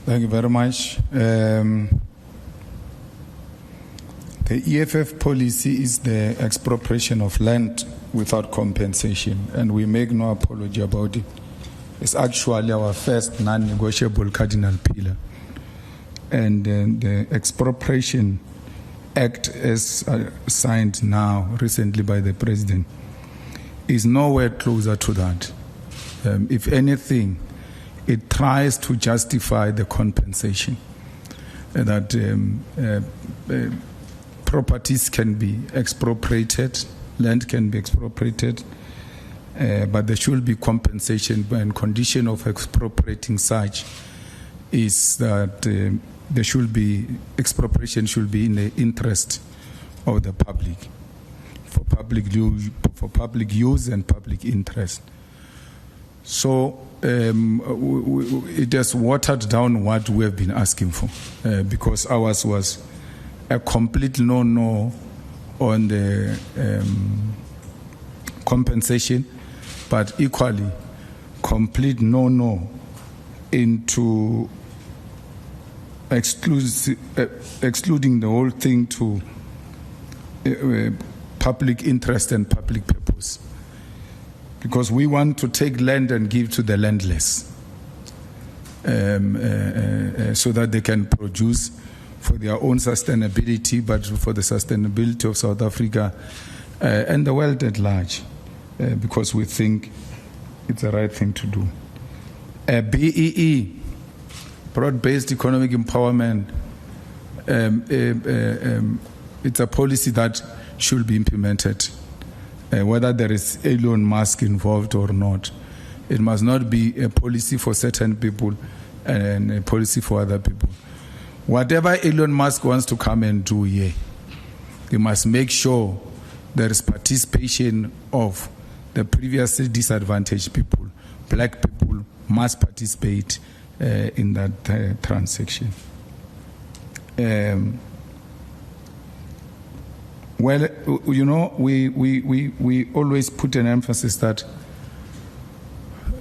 Thank you very much. The EFF policy is the expropriation of land without compensation, and we make no apology about it. It's actually our first non-negotiable cardinal pillar. And the Expropriation Act, as signed now recently by the President, is nowhere closer to that. If anything, it tries to justify the compensation, that properties can be expropriated, land can be expropriated, but there should be compensation, and condition of expropriating such is that there should be expropriation should be in the interest of the public, for public use and public interest. So it has watered down what we have been asking for, because ours was a complete no on the compensation, but equally complete no into excluding the whole thing to public interest and public purpose. Because we want to take land and give to the landless, so that they can produce for their own sustainability, but for the sustainability of South Africa and the world at large, because we think it's the right thing to do. BEE, broad-based economic empowerment, it's a policy that should be implemented. Whether there is Elon Musk involved or not, it must not be a policy for certain people and a policy for other people. Whatever Elon Musk wants to come and do here, they must make sure there is participation of the previously disadvantaged people. Black people must participate in that transaction. Well, you know, we always put an emphasis that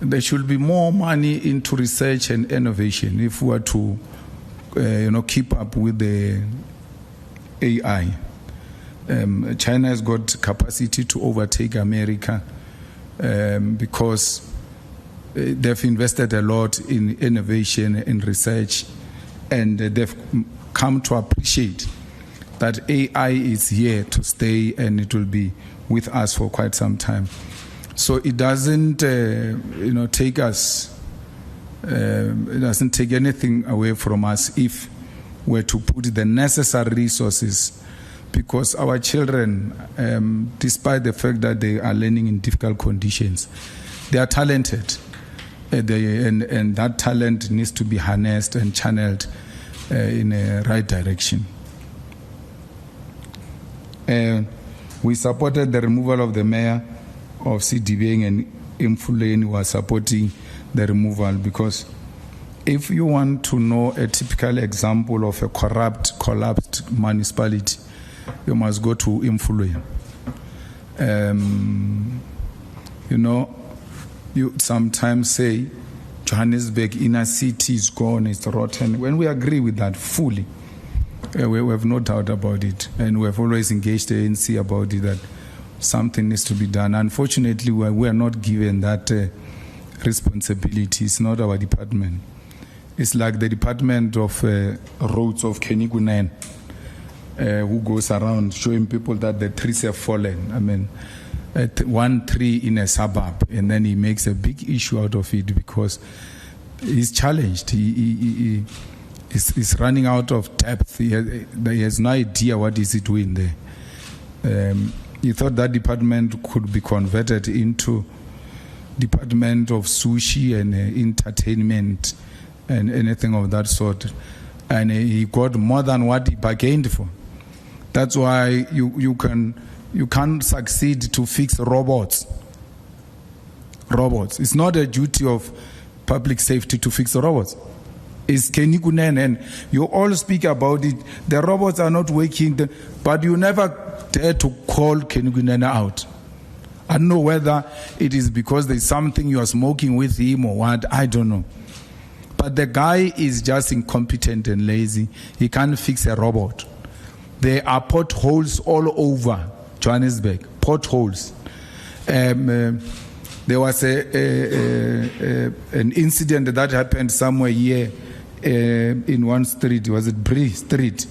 there should be more money into research and innovation if we are to, keep up with the AI. China has got capacity to overtake America because they've invested a lot in innovation and research, and they've come to appreciate that AI is here to stay and it will be with us for quite some time. So it doesn't, take us. It doesn't take anything away from us if we're to put the necessary resources, because our children, despite the fact that they are learning in difficult conditions, they are talented, and that talent needs to be harnessed and channeled in a right direction. We supported the removal of the mayor of CDB, and Mfuleni was supporting the removal, because if you want to know a typical example of a corrupt, collapsed municipality, you must go to Mfuleni. You sometimes say Johannesburg inner city is gone, it's rotten. When we agree with that fully, we have no doubt about it, and we have always engaged the ANC about it, that something needs to be done. Unfortunately, we are not given that responsibility. It's not our department. It's like the Department of Roads of Kunene, who goes around showing people that the trees have fallen. I mean, one tree in a suburb, and then he makes a big issue out of it because he's challenged. He's running out of depth. He has no idea what is he doing there. He thought that department could be converted into department of sushi and entertainment and anything of that sort. And he got more than what he bargained for. That's why you can't succeed to fix robots. It's not a duty of public safety to fix robots. It's Kunene, and you all speak about it. The robots are not working, but you never dare to call Kunene out. I don't know whether it is because there's something you are smoking with him or what, I don't know. But the guy is just incompetent and lazy. He can't fix a robot. There are potholes all over Johannesburg. Potholes. There was an incident that happened somewhere here in one street. Was it Bree Street?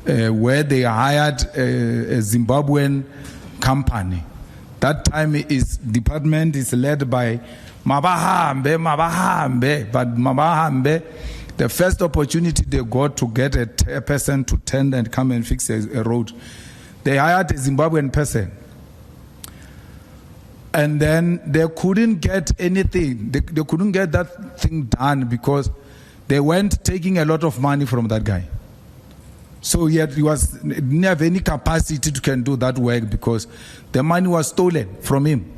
Where they hired a Zimbabwean company. That time his department is led by Mabahambe, but Mabahambe, the first opportunity they got to get a person to tend and come and fix a road, they hired a Zimbabwean person. And then they couldn't get anything. They couldn't get that thing done because they weren't taking a lot of money from that guy. So he didn't have any capacity to can do that work because the money was stolen from him.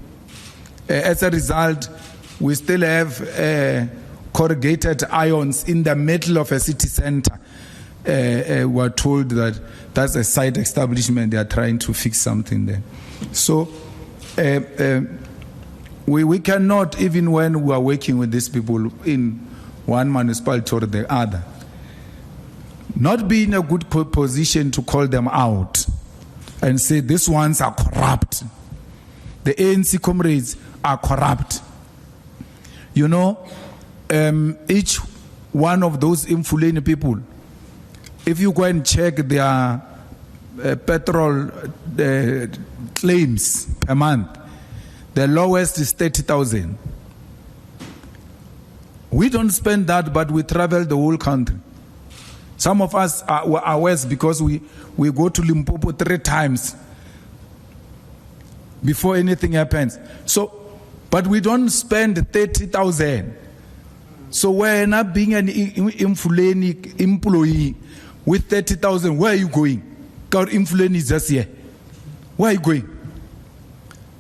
As a result, we still have corrugated ions in the middle of a city center. We're told that that's a site establishment. They are trying to fix something there. So we cannot, even when we are working with these people in one municipality or the other, not be in a good position to call them out and say these ones are corrupt. The ANC comrades are corrupt. You know, each one of those Mfuleni people, if you go and check their petrol claims per month, the lowest is 30,000. We don't spend that, but we travel the whole country. Some of us are worse because we go to Limpopo 3 times before anything happens. So, but we don't spend 30,000. So we're not being an Mfuleni employee with 30,000. Where are you going? God, Mfuleni is just here. Where are you going?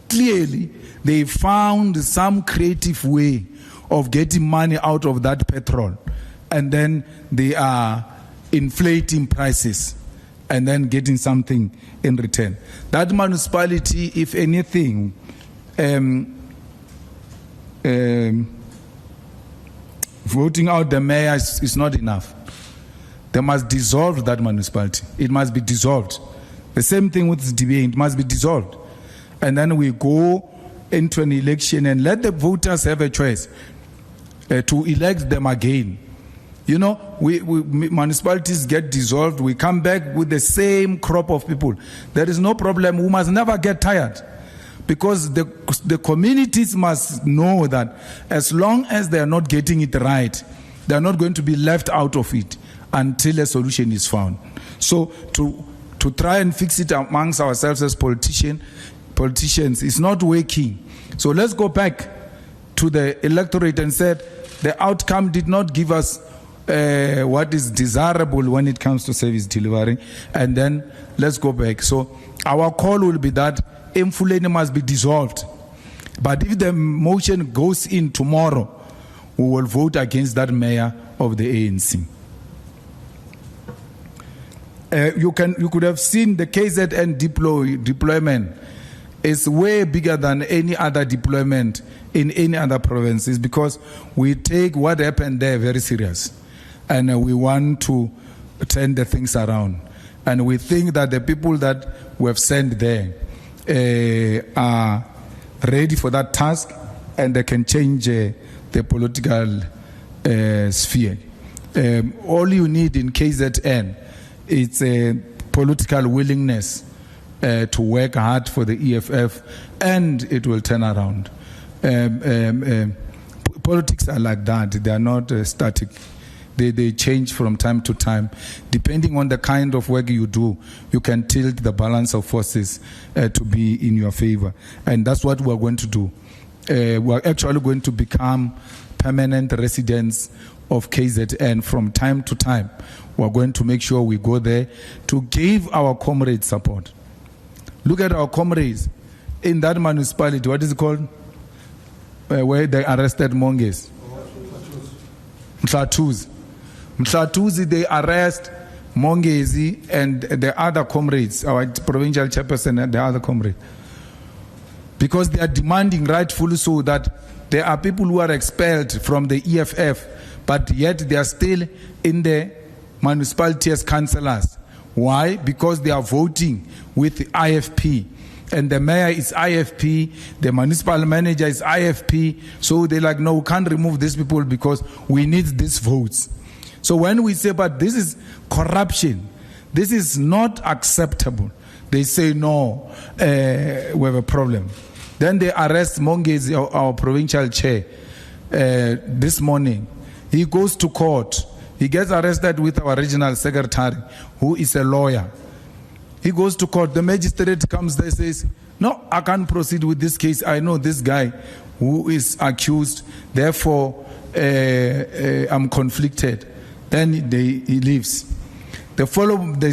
Clearly, they found some creative way of getting money out of that petrol, and then they are inflating prices and then getting something in return. That municipality, if anything, voting out the mayor is not enough. They must dissolve that municipality. It must be dissolved. The same thing with the DBA, it must be dissolved. And then we go into an election and let the voters have a choice to elect them again. You know, municipalities get dissolved, we come back with the same crop of people. There is no problem. We must never get tired, because the communities must know that as long as they are not getting it right, they are not going to be left out of it until a solution is found. So to try and fix it amongst ourselves as politicians is not working. So let's go back to the electorate and said the outcome did not give us what is desirable when it comes to service delivery, and then let's go back. So our call will be that Mfuleni must be dissolved. But if the motion goes in tomorrow, we will vote against that mayor of the ANC. You could have seen the KZN deployment is way bigger than any other deployment in any other provinces, because we take what happened there very serious. And we want to turn the things around. And we think that the people that we have sent there are ready for that task, and they can change the political sphere. All you need in KZN is a political willingness to work hard for the EFF, and it will turn around. Politics are like that. They are not static. They change from time to time. Depending on the kind of work you do, you can tilt the balance of forces to be in your favor. And that's what we're going to do. We're actually going to become permanent residents of KZN from time to time. We're going to make sure we go there to give our comrades support. Look at our comrades in that municipality. What is it called? Where they arrested Monges. Mhlatuzi, they arrest Mongezi and the other comrades, our provincial chairperson and the other comrades, because they are demanding, rightfully so, that there are people who are expelled from the EFF but yet they are still in the municipality as councillors. Why? Because they are voting with the IFP. And the mayor is IFP, the municipal manager is IFP, so they're like, no, we can't remove these people because we need these votes. So when we say, but this is corruption, this is not acceptable, they say, no, we have a problem. Then they arrest Mongezi, our provincial chair, this morning. He goes to court. He gets arrested with our regional secretary, who is a lawyer. He goes to court. The magistrate comes there and says, no, I can't proceed with this case. I know this guy who is accused. Therefore, I'm conflicted. Then he leaves. They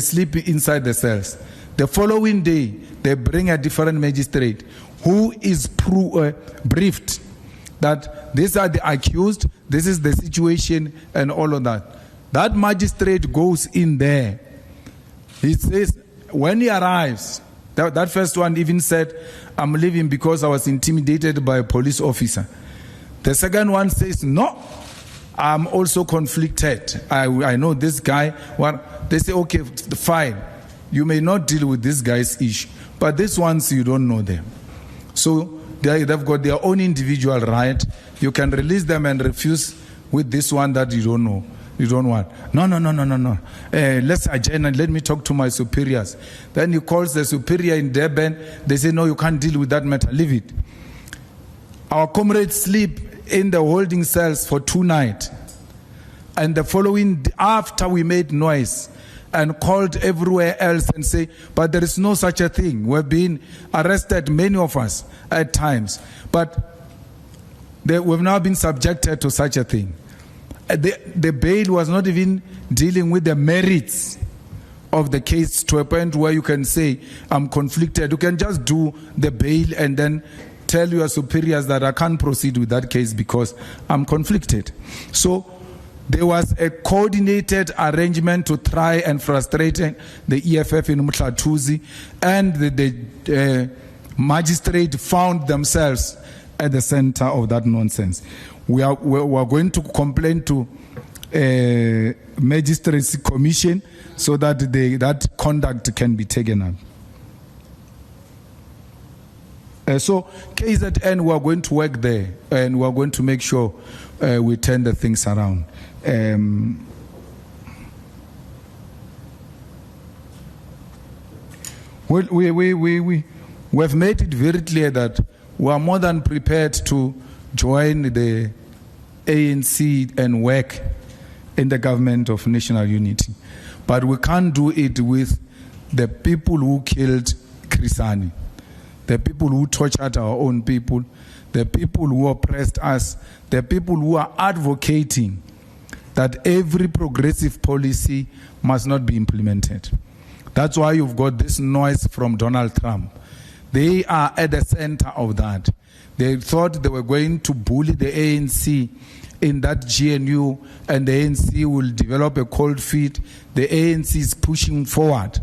sleep inside the cells. The following day, they bring a different magistrate who is briefed that these are the accused, this is the situation, and all of that. That magistrate goes in there. He says, when he arrives, that first one even said, I'm leaving because I was intimidated by a police officer. The second one says, no, I'm also conflicted. I know this guy. Well, they say, okay, fine. You may not deal with this guy's issue, but these ones, you don't know them. So they've got their own individual right. You can release them and refuse with this one that you don't know. You don't want. No. Let's adjourn and let me talk to my superiors. Then he calls the superior in Durban. They say, no, you can't deal with that matter. Leave it. Our comrades sleep in the holding cells for 2 nights. And the following, after we made noise and called everywhere else and say, but there is no such a thing. We've been arrested, many of us, at times. But we've now been subjected to such a thing. The bail was not even dealing with the merits of the case to a point where you can say, I'm conflicted. You can just do the bail and then tell your superiors that I can't proceed with that case because I'm conflicted. So there was a coordinated arrangement to try and frustrate the EFF in Mutlathuzi, and the magistrate found themselves at the center of that nonsense. We are going to complain to Magistrates Commission so that that conduct can be taken up. So KZN, we are going to work there and we are going to make sure we turn the things around. We've made it very clear that we are more than prepared to join the ANC and work in the government of national unity. But we can't do it with the people who killed Krisani, the people who tortured our own people, the people who oppressed us, the people who are advocating that every progressive policy must not be implemented. That's why you've got this noise from Donald Trump. They are at the center of that. They thought they were going to bully the ANC in that GNU, and the ANC will develop a cold feet. The ANC is pushing forward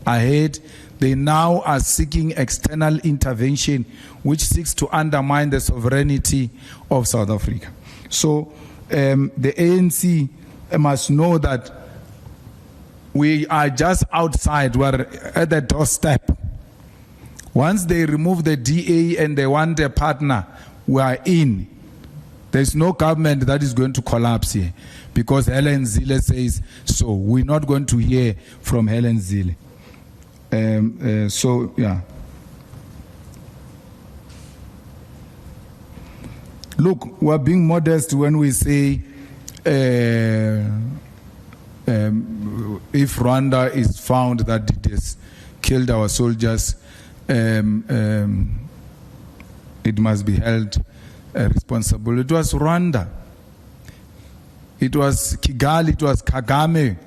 ahead. They now are seeking external intervention, which seeks to undermine the sovereignty of South Africa. So the ANC must know that we are just outside, we're at the doorstep. Once they remove the DA and they want a partner, we are in. There's no government that is going to collapse here because Helen Zille says so. We're not going to hear from Helen Zille. So, yeah. Look, we're being modest when we say if Rwanda is found that it has killed our soldiers, it must be held responsible. It was Rwanda. It was Kigali, it was Kagame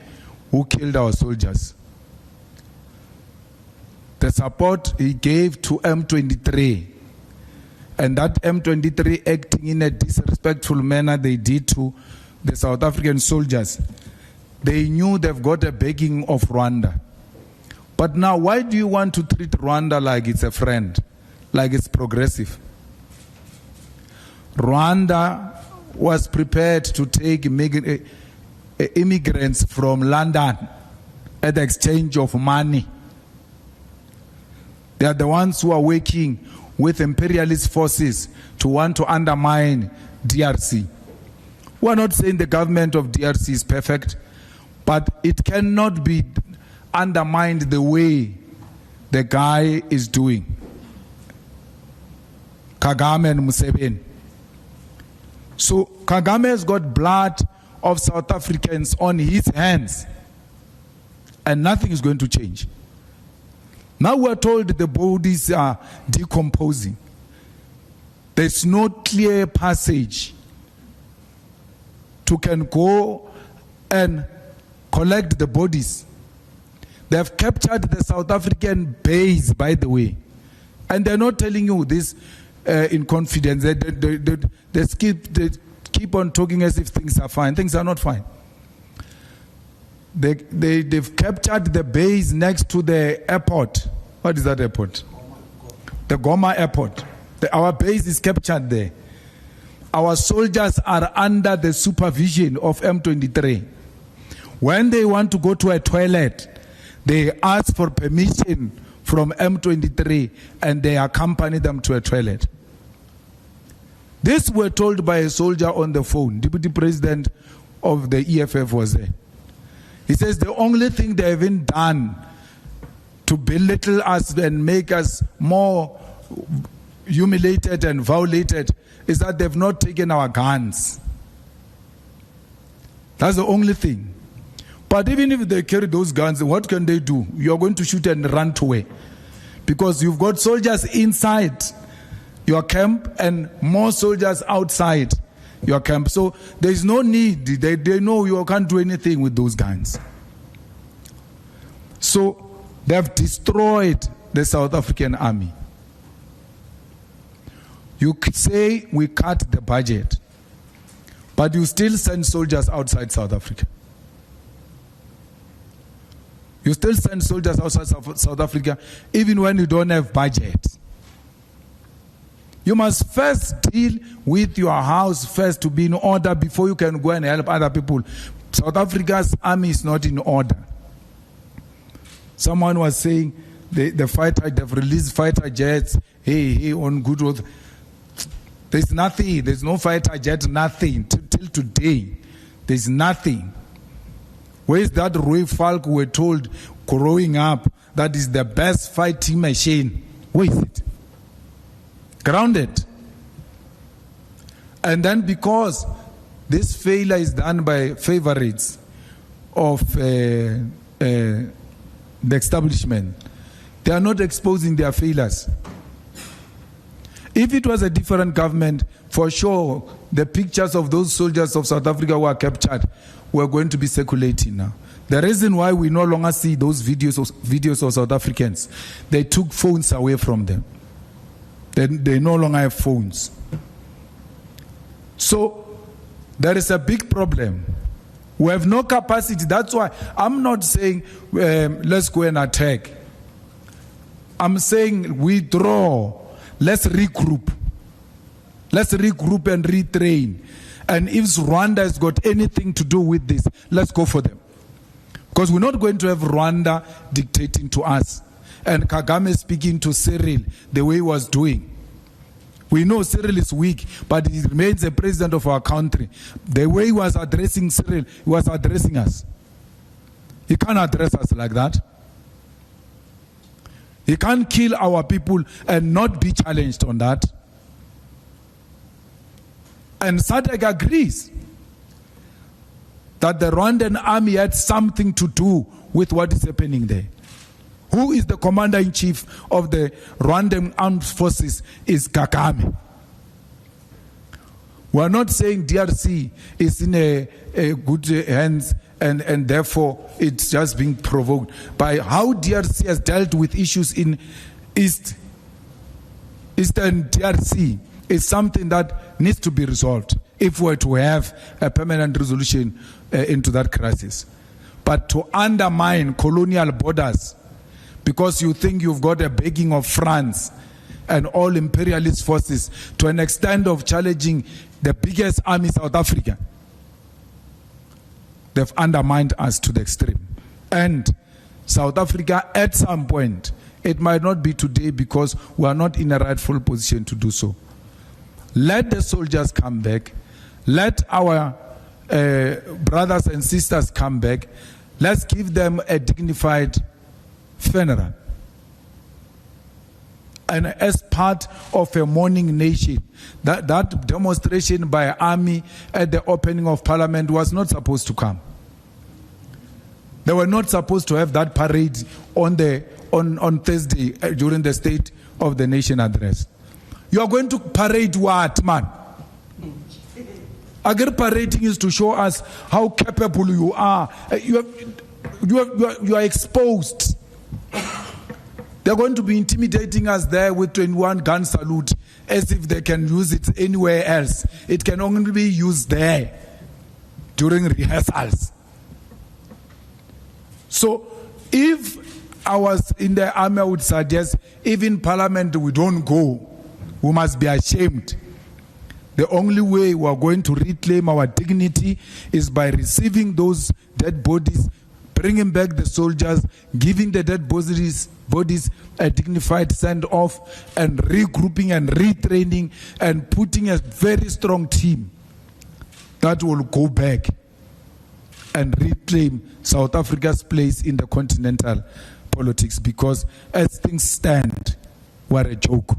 who killed our soldiers. The support he gave to M23, and that M23 acting in a disrespectful manner they did to the South African soldiers, they knew they've got a backing of Rwanda. But now, why do you want to treat Rwanda like it's a friend, like it's progressive? Rwanda was prepared to take immigrants from London at the exchange of money. They are the ones who are working with imperialist forces to want to undermine DRC. We are not saying the government of DRC is perfect, but it cannot be undermined the way the guy is doing. Kagame and Museveni. So Kagame has got blood of South Africans on his hands, and nothing is going to change. Now we're told the bodies are decomposing. There's no clear passage to can go and collect the bodies. They've captured the South African base, by the way, and they're not telling you this in confidence. They keep on talking as if things are fine. Things are not fine. They've captured the base next to the airport. What is that airport? The Goma airport. Our base is captured there. Our soldiers are under the supervision of M23. When they want to go to a toilet, they ask for permission from M23 and they accompany them to a toilet. This were told by a soldier on the phone. Deputy President of the EFF was there. He says the only thing they haven't done to belittle us and make us more humiliated and violated is that they've not taken our guns. That's the only thing. But even if they carry those guns, what can they do? You're going to shoot and run away. Because you've got soldiers inside your camp and more soldiers outside your camp. So there's no need. They know you can't do anything with those guns. So they've destroyed the South African army. You could say we cut the budget, but you still send soldiers outside South Africa. You still send soldiers outside South Africa even when you don't have budget. You must first deal with your house first to be in order before you can go and help other people. South Africa's army is not in order. Someone was saying the fighter, they've released fighter jets, hey, on good road. There's nothing, there's no fighter jet, nothing. Till today, there's nothing. Where is that Roy Falk we were told growing up that is the best fighting machine? Where is it? Grounded. And then because this failure is done by favorites of the establishment, they are not exposing their failures. If it was a different government, for sure, the pictures of those soldiers of South Africa who are captured were going to be circulating now. The reason why we no longer see those videos of South Africans, they took phones away from them. They no longer have phones. So there is a big problem. We have no capacity. That's why I'm not saying let's go and attack. I'm saying withdraw. Let's regroup. Let's regroup and retrain. And if Rwanda has got anything to do with this, let's go for them. Because we're not going to have Rwanda dictating to us. And Kagame speaking to Cyril the way he was doing. We know Cyril is weak, but he remains the president of our country. The way he was addressing Cyril, he was addressing us. He can't address us like that. He can't kill our people and not be challenged on that. And SADC agrees that the Rwandan army had something to do with what is happening there. Who is the commander-in-chief of the Rwandan armed forces is Kagame. We are not saying DRC is in a good hands and therefore it's just being provoked. By how DRC has dealt with issues in Eastern DRC is something that needs to be resolved if we're to have a permanent resolution into that crisis. But to undermine colonial borders because you think you've got a backing of France and all imperialist forces to an extent of challenging the biggest army, South Africa. They've undermined us to the extreme. And South Africa, at some point, it might not be today because we are not in a rightful position to do so. Let the soldiers come back. Let our brothers and sisters come back. Let's give them a dignified funeral. And as part of a mourning nation, that demonstration by army at the opening of parliament was not supposed to come. They were not supposed to have that parade on Thursday during the State of the Nation address. You are going to parade what, man? Again, parading is to show us how capable you are. You are exposed. They're going to be intimidating us there with 21 gun salute as if they can use it anywhere else. It can only be used there during rehearsals. So if I was in the army, I would suggest if in parliament we don't go, we must be ashamed. The only way we are going to reclaim our dignity is by receiving those dead bodies, bringing back the soldiers, giving the dead bodies a dignified send-off, and regrouping and retraining and putting a very strong team that will go back and reclaim South Africa's place in the continental politics, because as things stand, we're a joke.